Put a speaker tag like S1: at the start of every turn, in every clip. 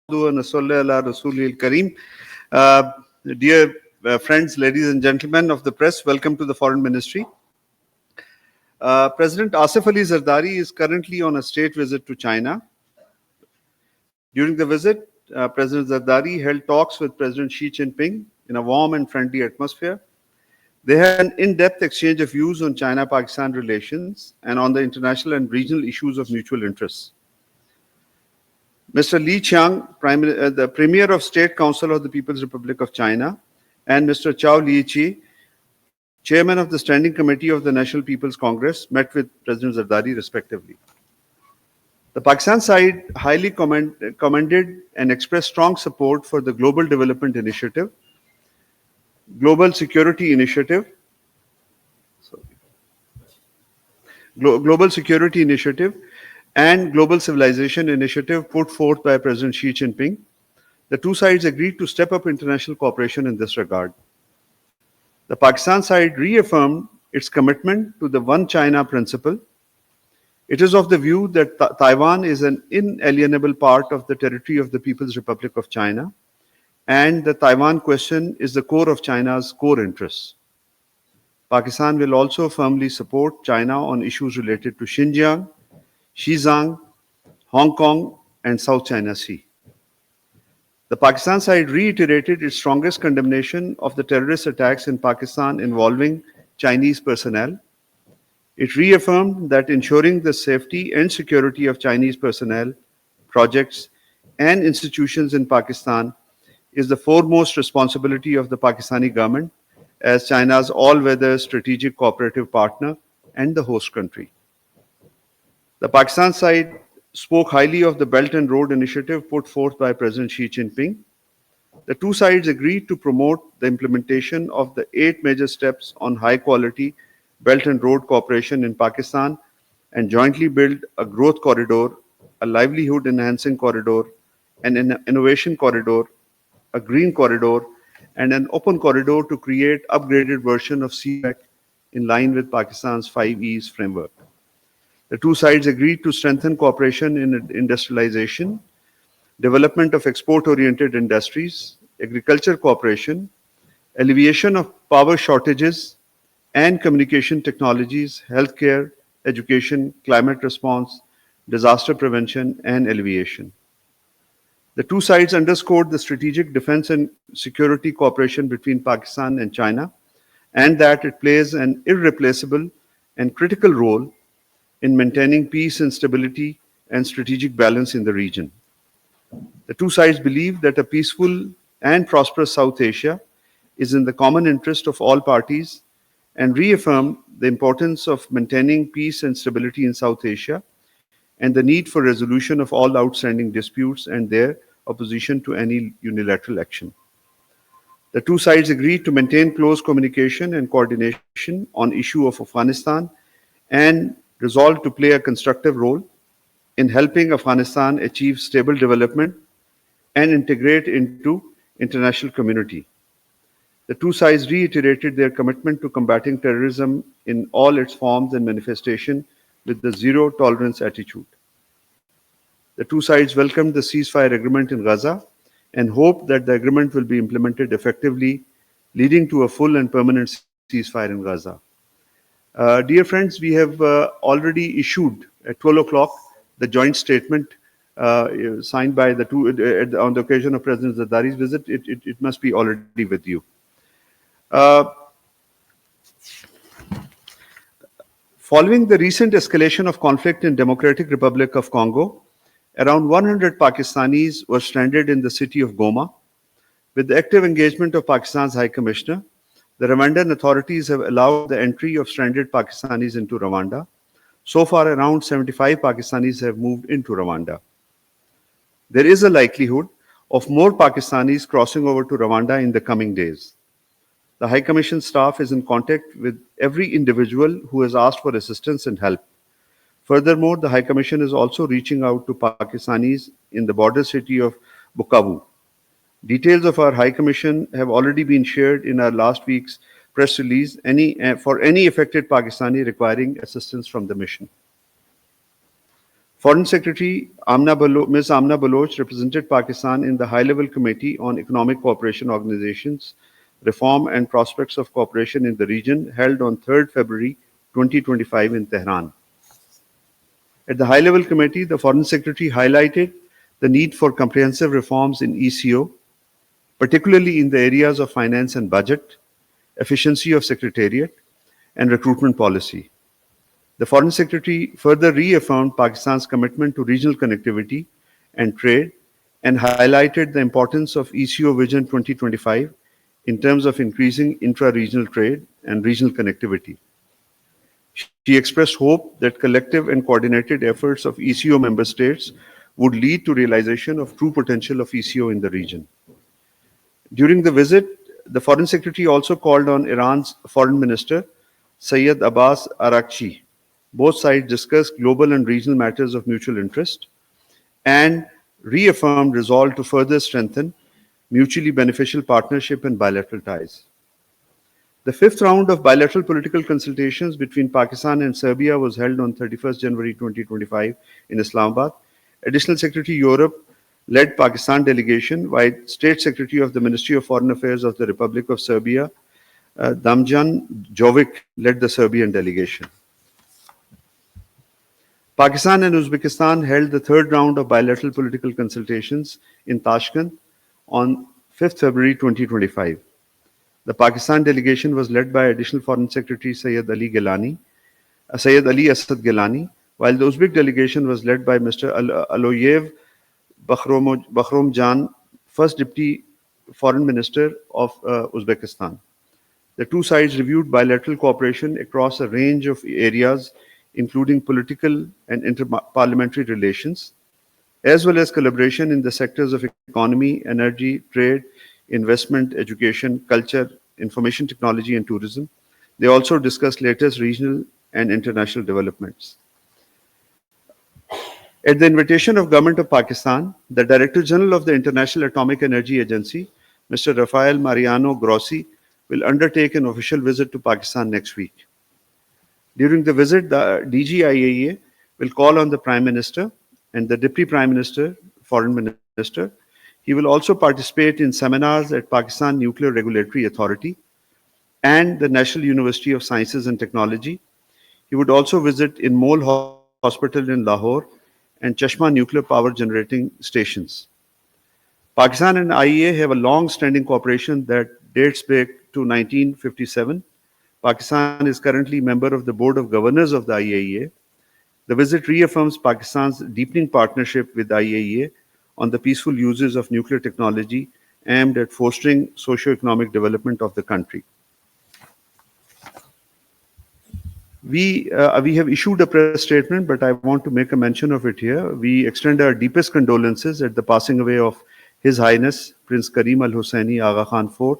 S1: Rasulil Kareem. Uh, Dear friends, ladies and gentlemen of the press, welcome to the Foreign Ministry. President Asif Ali Zardari is currently on a state visit to China. During the visit, President Zardari held talks with President Xi Jinping in a warm and friendly atmosphere. They had an in-depth exchange of views on China-Pakistan relations and on the international and regional issues of mutual interest. Mr. Li Qiang, the Premier of State Council of the People's Republic of China, and Mr. Chao Liqi, Chairman of the Standing Committee of the National People's Congress, met with President Zardari respectively. The Pakistan side highly commended and expressed strong support for the Global Development Initiative, Global Security Initiative, Global Security Initiative, and Global Civilization Initiative put forth by President Xi Jinping. The two sides agreed to step up international cooperation in this regard. The Pakistan side reaffirmed its commitment to the One China principle. It is of the view that Taiwan is an inalienable part of the territory of the People's Republic of China, and the Taiwan question is the core of China's core interests. Pakistan will also firmly support China on issues related to Xinjiang, Xizang, Hong Kong, and South China Sea. The Pakistan side reiterated its strongest condemnation of the terrorist attacks in Pakistan involving Chinese personnel. It reaffirmed that ensuring the safety and security of Chinese personnel, projects, and institutions in Pakistan is the foremost responsibility of the Pakistani government as China's all-weather strategic cooperative partner and the host country. The Pakistan side spoke highly of the Belt and Road Initiative put forth by President Xi Jinping. The two sides agreed to promote the implementation of the 8 major steps on high-quality Belt and Road cooperation in Pakistan and jointly build a growth corridor, a livelihood-enhancing corridor, an innovation corridor, a green corridor, and an open corridor to create upgraded version of CPEC in line with Pakistan's 5 E's framework. The two sides agreed to strengthen cooperation in industrialization, development of export-oriented industries, agriculture cooperation, alleviation of power shortages, and communication technologies, healthcare, education, climate response, disaster prevention, and alleviation. The two sides underscored the strategic defense and security cooperation between Pakistan and China, and that it plays an irreplaceable and critical role in maintaining peace and stability and strategic balance in the region. The two sides believe that a peaceful and prosperous South Asia is in the common interest of all parties and reaffirm the importance of maintaining peace and stability in South Asia and the need for resolution of all outstanding disputes and their opposition to any unilateral action. The two sides agreed to maintain close communication and coordination on issue of Afghanistan and resolved to play a constructive role in helping Afghanistan achieve stable development and integrate into international community. The two sides reiterated their commitment to combating terrorism in all its forms and manifestation with the zero tolerance attitude. The two sides welcomed the ceasefire agreement in Gaza and hope that the agreement will be implemented effectively, leading to a full and permanent ceasefire in Gaza. Dear friends, we have already issued at 12 o'clock the joint statement signed by the two on the occasion of President Zardari's visit. It must be already with you. Following the recent escalation of conflict in Democratic Republic of Congo, around 100 Pakistanis were stranded in the city of Goma. With the active engagement of Pakistan's High Commissioner, the Rwandan authorities have allowed the entry of stranded Pakistanis into Rwanda. So far, around 75 Pakistanis have moved into Rwanda. There is a likelihood of more Pakistanis crossing over to Rwanda in the coming days. The High Commission staff is in contact with every individual who has asked for assistance and help. Furthermore, the High Commission is also reaching out to Pakistanis in the border city of Bukavu. Details of our High Commission have already been shared in our last week's press release for any affected Pakistani requiring assistance from the mission. Foreign Secretary Ms. Amna Baloch represented Pakistan in the High-Level Committee on Economic Cooperation Organizations, Reform and Prospects of Cooperation in the region held on 3rd February 2025 in Tehran. At the high-level committee, the Foreign Secretary highlighted the need for comprehensive reforms in ECO, particularly in the areas of finance and budget, efficiency of secretariat, and recruitment policy. The Foreign Secretary further reaffirmed Pakistan's commitment to regional connectivity and trade and highlighted the importance of ECO Vision 2025 in terms of increasing intra-regional trade and regional connectivity. She expressed hope that collective and coordinated efforts of ECO member states would lead to realization of true potential of ECO in the region. During the visit, the Foreign Secretary also called on Iran's Foreign Minister, Sayyid Abbas Araghchi. Both sides discussed global and regional matters of mutual interest and reaffirmed resolve to further strengthen mutually beneficial partnership and bilateral ties. The fifth round of bilateral political consultations between Pakistan and Serbia was held on 31st January 2025 in Islamabad. Additional Secretary Europe led Pakistan delegation, while State Secretary of the Ministry of Foreign Affairs of the Republic of Serbia, Damjan Jovic, led the Serbian delegation. Pakistan and Uzbekistan held the third round of bilateral political consultations in Tashkent on 5th February 2025. The Pakistan delegation was led by Additional Foreign Secretary Sayyid Ali Asad Gilani, while the Uzbek delegation was led by Mr. Aloyev Bakhromjan, First Deputy Foreign Minister of Uzbekistan. The two sides reviewed bilateral cooperation across a range of areas, including political and inter-parliamentary relations, as well as collaboration in the sectors of economy, energy, trade, investment, education, culture, information technology, and tourism. They also discussed latest regional and international developments. At the invitation of Government of Pakistan, the Director General of the International Atomic Energy Agency, Mr. Rafael Mariano Grossi, will undertake an official visit to Pakistan next week. During the visit, the DGIAEA will call on the Prime Minister and the Deputy Prime Minister, Foreign Minister. He will also participate in seminars at Pakistan Nuclear Regulatory Authority and the National University of Sciences and Technology. He would also visit in Mole Hospital in Lahore and Chashma nuclear power generating stations. Pakistan and IEA have a long-standing cooperation that dates back to 1957. Pakistan is currently a member of the Board of Governors of the IAEA. The visit reaffirms Pakistan's deepening partnership with the IAEA on the peaceful uses of nuclear technology aimed at fostering socio-economic development of the country. We have issued a press statement, but I want to make a mention of it here. We extend our deepest condolences at the passing away of His Highness Prince Karim Al Hussaini Aga Khan IV,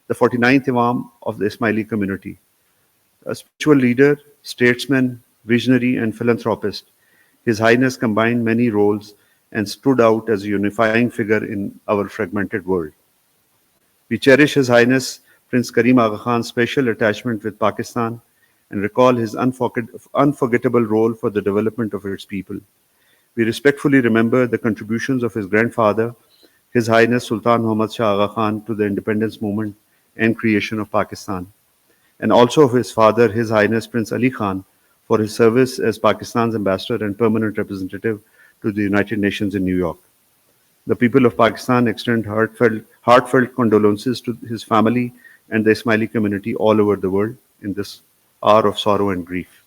S1: the 49th Imam of the Ismaili community, a spiritual leader, statesman, visionary, and philanthropist. His Highness combined many roles and stood out as a unifying figure in our fragmented world. We cherish His Highness Prince Karim Aga Khan's special attachment with Pakistan and recall his unforgettable role for the development of its people. We respectfully remember the contributions of his grandfather, His Highness Sultan Muhammad Shah Aga Khan, to the independence movement and creation of Pakistan, and also of his father, His Highness Prince Ali Khan, for his service as Pakistan's ambassador and permanent representative to the United Nations in New York. The people of Pakistan extend heartfelt condolences to his family and the Ismaili community all over the world in this hour of sorrow and grief.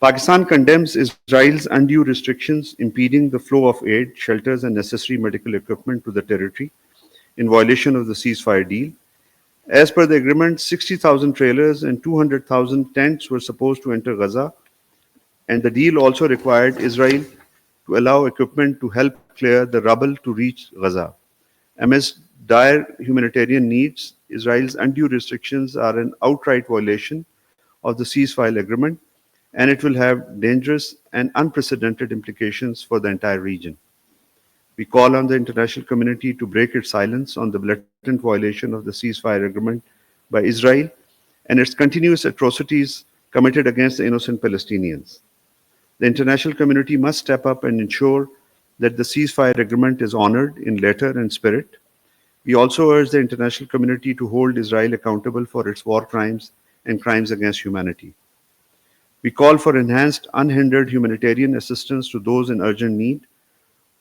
S1: Pakistan condemns Israel's undue restrictions impeding the flow of aid, shelters, and necessary medical equipment to the territory in violation of the ceasefire deal. As per the agreement, 60,000 trailers and 200,000 tents were supposed to enter Gaza, and the deal also required Israel to allow equipment to help clear the rubble to reach Gaza. Amidst dire humanitarian needs, Israel's undue restrictions are an outright violation of the ceasefire agreement, and it will have dangerous and unprecedented implications for the entire region. We call on the international community to break its silence on the blatant violation of the ceasefire agreement by Israel and its continuous atrocities committed against the innocent Palestinians. The international community must step up and ensure that the ceasefire agreement is honored in letter and spirit. We also urge the international community to hold Israel accountable for its war crimes and crimes against humanity. We call for enhanced, unhindered humanitarian assistance to those in urgent need,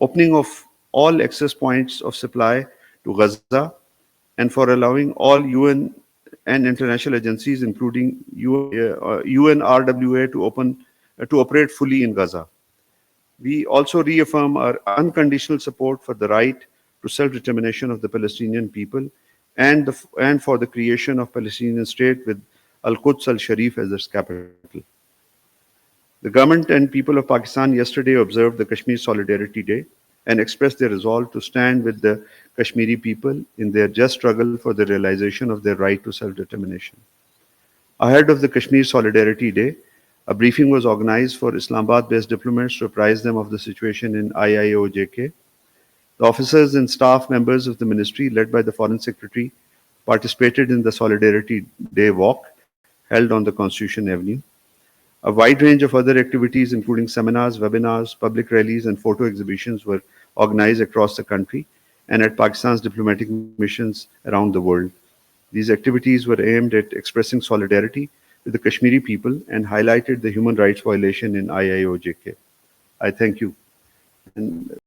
S1: opening of all access points of supply to Gaza, and for allowing all UN and international agencies, including UNRWA, to operate fully in Gaza. We also reaffirm our unconditional support for the right to self-determination of the Palestinian people and for the creation of Palestinian state with Al-Quds al-Sharif as its capital. The government and people of Pakistan yesterday observed the Kashmir Solidarity Day and expressed their resolve to stand with the Kashmiri people in their just struggle for the realization of their right to self-determination. Ahead of the Kashmir Solidarity Day, a briefing was organized for Islamabad-based diplomats to apprise them of the situation in IIOJK. The officers and staff members of the ministry, led by the Foreign Secretary, participated in the Solidarity Day walk held on the Constitution Avenue. A wide range of other activities, including seminars, webinars, public rallies, and photo exhibitions, were organized across the country and at Pakistan's diplomatic missions around the world. These activities were aimed at expressing solidarity with the Kashmiri people and highlighted the human rights violation in IIOJK. I thank you. And